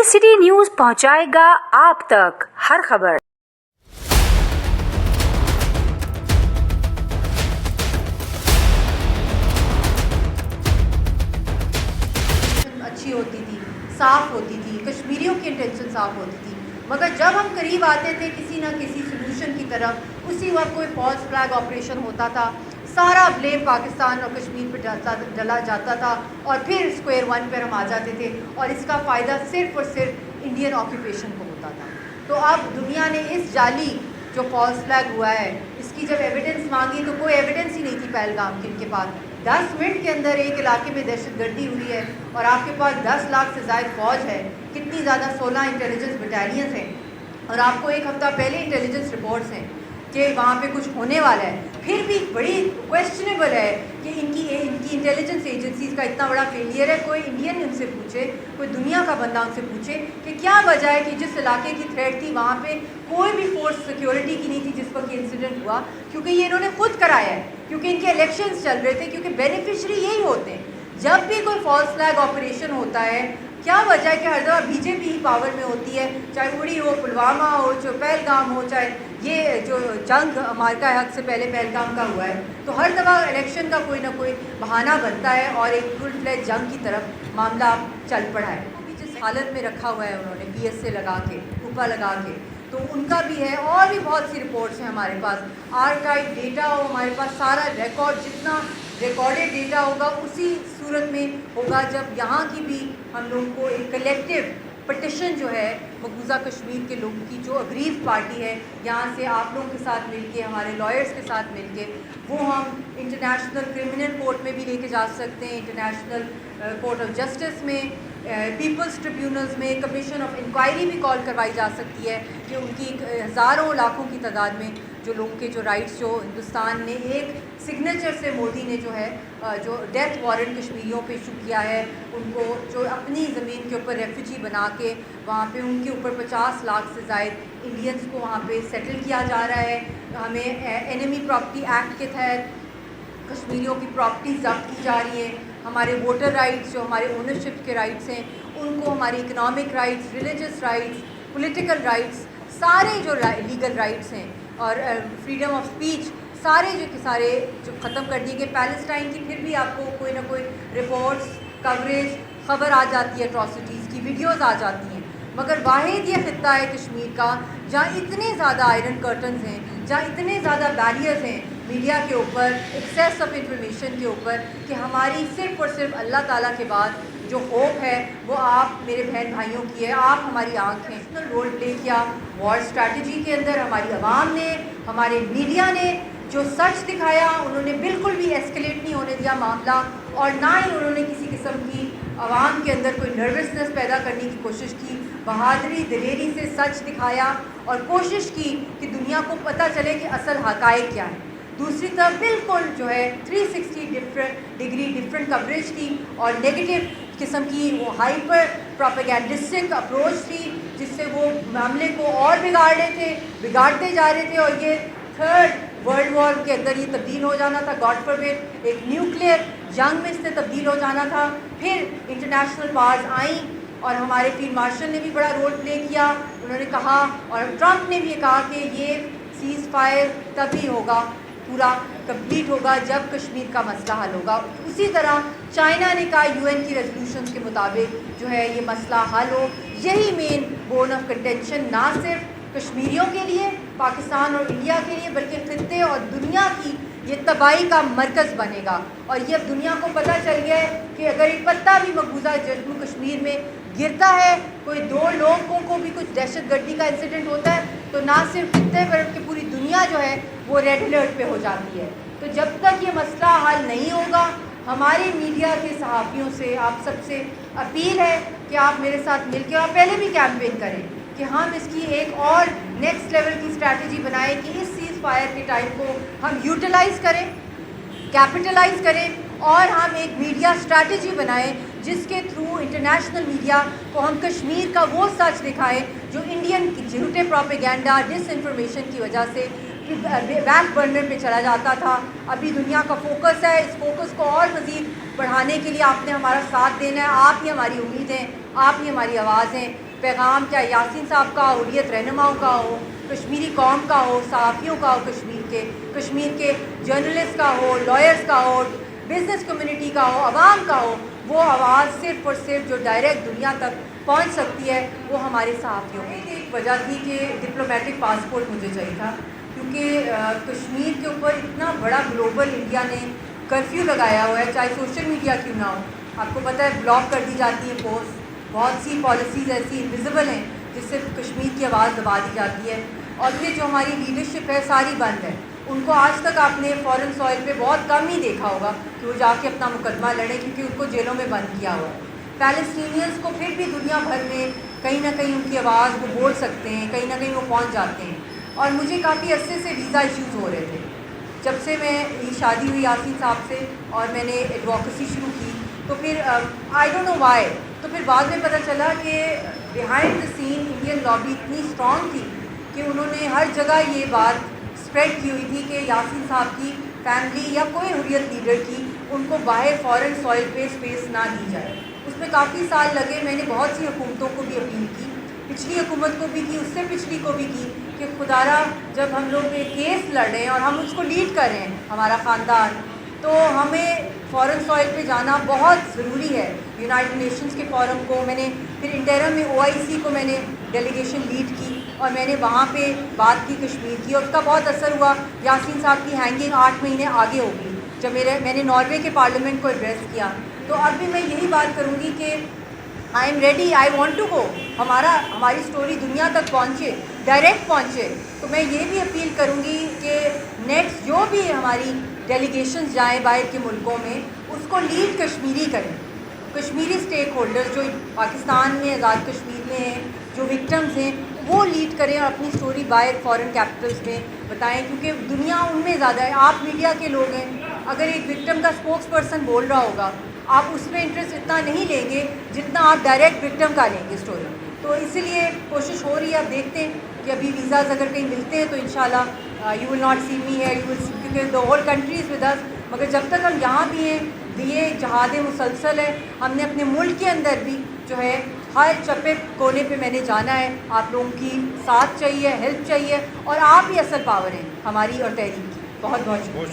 City news पहुंचाएगा आप तक हर खबर। अच्छी होती थी, साफ होती थी, कश्मीरियों की इंटेंशन साफ होती थी, मगर जब हम करीब आते थे किसी ना किसी सोल्यूशन की तरफ, उसी वक्त कोई फॉल्स फ्लैग ऑपरेशन होता था, सारा ब्लेम पाकिस्तान और कश्मीर पर डला जाता था और फिर स्क्वायर वन पर हम आ जाते थे और इसका फ़ायदा सिर्फ़ और सिर्फ इंडियन ऑक्यूपेशन को होता था। तो अब दुनिया ने इस जाली जो फॉल्स फ्लैग हुआ है इसकी जब एविडेंस मांगी तो कोई एविडेंस ही नहीं थी पहलगाम की इनके पास। 10 मिनट के अंदर एक इलाके में दहशतगर्दी हुई है और आपके पास 10 लाख से ज़ायद फ़ौज है, कितनी ज़्यादा 16 इंटेलिजेंस बटालियंस हैं और आपको एक हफ़्ता पहले इंटेलिजेंस रिपोर्ट्स हैं कि वहाँ पे कुछ होने वाला है। फिर भी बड़ी क्वेश्चनेबल है कि इनकी इंटेलिजेंस एजेंसीज़ का इतना बड़ा फेलियर है। कोई इंडियन उनसे पूछे, कोई दुनिया का बंदा उनसे पूछे कि क्या वजह है कि जिस इलाके की थ्रेट थी वहाँ पे कोई भी फोर्स सिक्योरिटी की नहीं थी जिस वक्त ये इंसिडेंट हुआ, क्योंकि ये इन्होंने खुद कराया है, क्योंकि इनके इलेक्शंस चल रहे थे, क्योंकि बेनिफिशरी यही होते हैं। जब भी कोई फॉल्स फ्लैग ऑपरेशन होता है, क्या वजह है कि हर दफ़ा बीजेपी ही पावर में होती है, चाहे उड़ी हो, पुलवामा हो, चाहे पहलगाम हो, चाहे ये जो जंग अमेरिका हक से पहले पहलगाम का हुआ है, तो हर दफ़ा इलेक्शन का कोई ना कोई बहाना बनता है और एक फुल फ्लैज जंग की तरफ मामला चल पड़ा है। अभी जिस हालत में रखा हुआ है उन्होंने PSA लगा के, ऊपर लगा के, तो उनका भी है और भी बहुत सी रिपोर्ट्स हैं हमारे पास। आर्काइव डेटा हो हमारे पास, सारा रिकॉर्ड, जितना रिकॉर्डेड डेटा होगा उसी सूरत में होगा जब यहाँ की भी हम लोग को एक कलेक्टिव पटिशन जो है मकबूजा कश्मीर के लोगों की जो अग्रीव पार्टी है, यहाँ से आप लोगों के साथ मिलके, हमारे लॉयर्स के साथ मिलके, वो हम इंटरनेशनल क्रिमिनल कोर्ट में भी लेके जा सकते हैं, इंटरनेशनल कोर्ट ऑफ जस्टिस में, पीपल्स ट्रिब्यूनल्स में कमीशन ऑफ इंक्वायरी भी कॉल करवाई जा सकती है कि उनकी हज़ारों लाखों की तादाद में जो लोगों के जो राइट्स जो हिंदुस्तान ने एक सिग्नेचर से मोदी ने जो है जो डेथ वारंट कश्मीरियों पे इशू किया है, उनको जो अपनी ज़मीन के ऊपर रेफ्यूजी बना के वहाँ पे उनके ऊपर 50 लाख से ज़ायद इंडियंस को वहाँ पे सेटल किया जा रहा है। हमें एनिमी प्रॉपर्टी एक्ट के तहत कश्मीरियों की प्रॉपर्टी जब्त की जा रही है, हमारे वोटर राइट्स जो हमारे ओनरशिप के राइट्स हैं उनको, हमारी economic rights, religious rights, political rights, सारे जो लीगल राइट्स हैं और फ्रीडम ऑफ स्पीच, सारे जो सारे जो ख़त्म कर दिए गए। पैलेस्टाइन की फिर भी आपको कोई ना कोई रिपोर्ट्स, कवरेज, खबर आ जाती है, अट्रॉसिटीज़ की वीडियोज़ आ जाती हैं, मगर वाहिद ये ख़ित्ता है कश्मीर का जहाँ इतने ज़्यादा आयरन कर्टन्स हैं, जहाँ इतने ज़्यादा बैरियर्स हैं मीडिया के ऊपर, एक्सेस ऑफ इंफॉर्मेशन के ऊपर, कि हमारी सिर्फ़ और सिर्फ अल्लाह ताला के बाद जो होप है वो आप मेरे बहन भाइयों की है। आप हमारी आँख हैं। रोल प्ले किया वॉर स्ट्रैटेजी के अंदर, हमारी आवाम ने, हमारे मीडिया ने जो सच दिखाया, उन्होंने बिल्कुल भी एस्केलेट नहीं होने दिया मामला और ना ही उन्होंने किसी किस्म की आवाम के अंदर कोई नर्वसनेस पैदा करने की कोशिश की। बहादुरी दिलेरी से सच दिखाया और कोशिश की कि दुनिया को पता चले कि असल हक़ाइक़ क्या है। दूसरी तरफ बिल्कुल जो है 360 डिग्री डिफरेंट कवरेज थी और नेगेटिव किस्म की वो हाइपर प्रोपेगेंडिस्टिक अप्रोच थी, जिससे वो मामले को और बिगाड़ते जा रहे थे और ये थर्ड वर्ल्ड वॉर के अंदर ये तब्दील हो जाना था, गॉड फॉरबिड एक न्यूक्लियर जंग में इससे तब्दील हो जाना था। फिर इंटरनेशनल पावर्स आई और हमारे फील्ड मार्शल ने भी बड़ा रोल प्ले किया। उन्होंने कहा और ट्रंप ने भी ये कहा कि ये सीज़ फायर तभी होगा, पूरा कंप्लीट होगा जब कश्मीर का मसला हल होगा। उसी तरह चाइना ने कहा UN की रेजोल्यूशंस के मुताबिक जो है ये मसला हल हो। यही मेन बोन ऑफ कंटेंशन ना सिर्फ कश्मीरियों के लिए, पाकिस्तान और इंडिया के लिए, बल्कि खित्ते और दुनिया की ये तबाही का मरकज़ बनेगा। और ये अब दुनिया को पता चल गया है कि अगर एक पत्ता भी मकबूजा जम्मू कश्मीर में गिरता है, कोई 2 लोगों को भी कुछ दहशतगर्दी का इंसिडेंट होता है, तो ना सिर्फ खित्ते बल्कि पूरी दुनिया जो है वो रेड अलर्ट पे हो जाती है। तो जब तक ये मसला हल नहीं होगा, हमारे मीडिया के सहाफ़ियों से आप सबसे अपील है कि आप मेरे साथ मिलकर, आप पहले भी कैंपेन करें कि हम इसकी एक और नेक्स्ट लेवल की स्ट्रैटेजी बनाएं कि इस सीज़ फायर के टाइम को हम यूटिलाइज़ करें, कैपिटलाइज़ करें और हम एक मीडिया स्ट्रैटेजी बनाएं जिसके थ्रू इंटरनेशनल मीडिया को हम कश्मीर का वो सच दिखाएं जो इंडियन झूठे प्रोपेगेंडा, डिसइंफॉर्मेशन की वजह से बैक बर्नर पे चला जाता था। अभी दुनिया का फोकस है, इस फोकस को और मज़ीद बढ़ाने के लिए आपने हमारा साथ देना है। आप ही हमारी उम्मीद हैं, आप ही हमारी आवाज़ हैं। پیغام چاہے یاسین صاحب کا حریت رہنماؤں کا ہو، کشمیری قوم کا ہو، صحافیوں کا ہو، کشمیر کے جرنلسٹ کا ہو، لائرز کا ہو، بزنس کمیونٹی کا ہو، عوام کا ہو، وہ آواز صرف اور صرف جو ڈائریکٹ دنیا تک پہنچ سکتی ہے وہ ہمارے صحافیوں کی ایک وجہ تھی کہ ڈپلومیٹک پاسپورٹ مجھے چاہیے تھا، کیونکہ کشمیر کے اوپر اتنا بڑا گلوبل انڈیا نے کرفیو لگایا ہوا ہے، چاہے سوشل میڈیا کیوں نہ ہو. آپ کو پتہ ہے بلاک کر دی جاتی ہیں پوسٹ، بہت سی پالیسیز ایسی انویزیبل ہیں جس سے کشمیر کی آواز دبا دی جاتی ہے، اور پھر جو ہماری لیڈرشپ ہے ساری بند ہے. ان کو آج تک آپ نے فارن سوئل پہ بہت کم ہی دیکھا ہوگا کہ وہ جا کے اپنا مقدمہ لڑیں، کیونکہ ان کو جیلوں میں بند کیا ہوا ہے. پیلسٹینینز کو پھر بھی دنیا بھر میں کہیں نہ کہیں ان کی آواز وہ بول سکتے ہیں، کہیں نہ کہیں وہ پہنچ جاتے ہیں. اور مجھے کافی عرصے سے ویزا ایشوز ہو رہے تھے. جب سے میں شادی ہوئی یاسین صاحب سے اور میں نے ایڈوکیسی شروع کی، تو پھر آئی ڈونٹ نو وائی، تو پھر بعد میں پتہ چلا کہ behind the scene Indian lobby اتنی اسٹرانگ تھی کہ انہوں نے ہر جگہ یہ بات اسپریڈ کی ہوئی تھی کہ یاسین صاحب کی فیملی یا کوئی حریت لیڈر کی ان کو باہر فارن سوئل پہ اسپیس نہ دی جائے. اس میں کافی سال لگے. میں نے بہت سی حکومتوں کو بھی اپیل کی، پچھلی حکومت کو بھی کی، اس سے پچھلی کو بھی کی، کہ خدارا جب ہم لوگ ایک کیس لڑ رہے ہیں اور ہم اس کو لیڈ کر رہے ہیں ہمارا خاندان، تو ہمیں فارن سوئل پہ جانا بہت ضروری ہے. یونائٹڈ نیشنز کے فورم کو میں نے پھر انٹرم میں OIC کو میں نے ڈیلیگیشن لیڈ کی اور میں نے وہاں پہ بات کی کشمیر کی، اور اس کا بہت اثر ہوا. یاسین صاحب کی ہینگنگ 8 مہینے آگے ہو گئی جب میں نے ناروے کے پارلیمنٹ کو ایڈریس کیا. تو اب بھی میں یہی بات کروں گی کہ I am ready, I want to go. ہماری اسٹوری دنیا تک پہنچے، ڈائریکٹ پہنچے. تو میں یہ بھی اپیل کروں گی کہ نیکسٹ جو بھی ہماری ڈیلیگیشنز جائیں باہر کے ملکوں میں، اس کو لیڈ کشمیری کریں. کشمیری اسٹیک ہولڈرز جو پاکستان میں آزاد کشمیر میں ہیں، جو وکٹمز ہیں، وہ لیڈ کریں اور اپنی اسٹوری باہر فارن کیپٹلز میں بتائیں، کیونکہ دنیا ان میں زیادہ ہے. آپ میڈیا کے لوگ ہیں، اگر ایک وکٹم کا اسپوکس پرسن بول رہا ہوگا، آپ اس میں انٹرسٹ اتنا نہیں لیں گے جتنا آپ ڈائریکٹ وکٹم کا لیں گے اسٹوری. تو اسی لیے کوشش ہو رہی ہے. اب دیکھتے ہیں کہ ابھی ویزاز اگر کہیں ملتے ہیں تو انشاءاللہ you will not see me here, you will see, کیونکہ the whole country is with us. مگر جب تک ہم یہاں بھی ہیں، یہ جہاد مسلسل ہے. ہم نے اپنے ملک کے اندر بھی جو ہے ہر چپے کونے پہ میں نے جانا ہے. آپ لوگوں کی ساتھ چاہیے، ہیلپ چاہیے، اور آپ ہی اصل پاور ہیں ہماری اور تحریک کی. بہت بہت شکریہ.